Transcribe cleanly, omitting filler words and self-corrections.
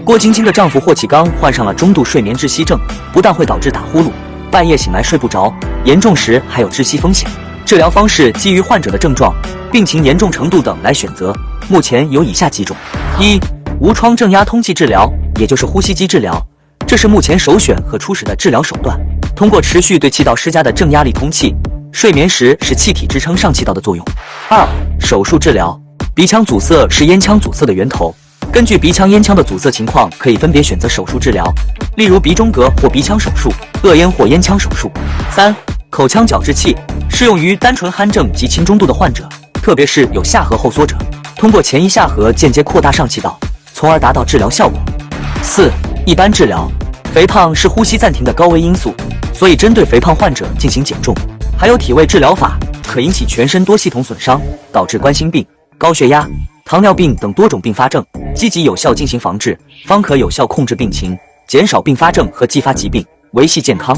郭晶晶的丈夫霍启刚患上了中度睡眠窒息症，不但会导致打呼噜、半夜醒来睡不着，严重时还有窒息风险。治疗方式基于患者的症状、病情严重程度等来选择，目前有以下几种：一、无创正压通气治疗，也就是呼吸机治疗，这是目前首选和初始的治疗手段。通过持续对气道施加的正压力通气，睡眠时使气体支撑上气道的作用。二、手术治疗，鼻腔阻塞是咽腔阻塞的源头。根据鼻腔咽腔的阻塞情况，可以分别选择手术治疗，例如鼻中隔或鼻腔手术、颚咽或咽腔手术。三、口腔矫治器，适用于单纯鼾症及轻中度的患者，特别是有下颌后缩者，通过前移下颌间接扩大上气道，从而达到治疗效果。四、一般治疗，肥胖是呼吸暂停的高危因素，所以针对肥胖患者进行减重。还有体位治疗法，可引起全身多系统损伤，导致冠心病、高血压、糖尿病等多种并发症，积极有效进行防治，方可有效控制病情，减少并发症和继发疾病，维系健康。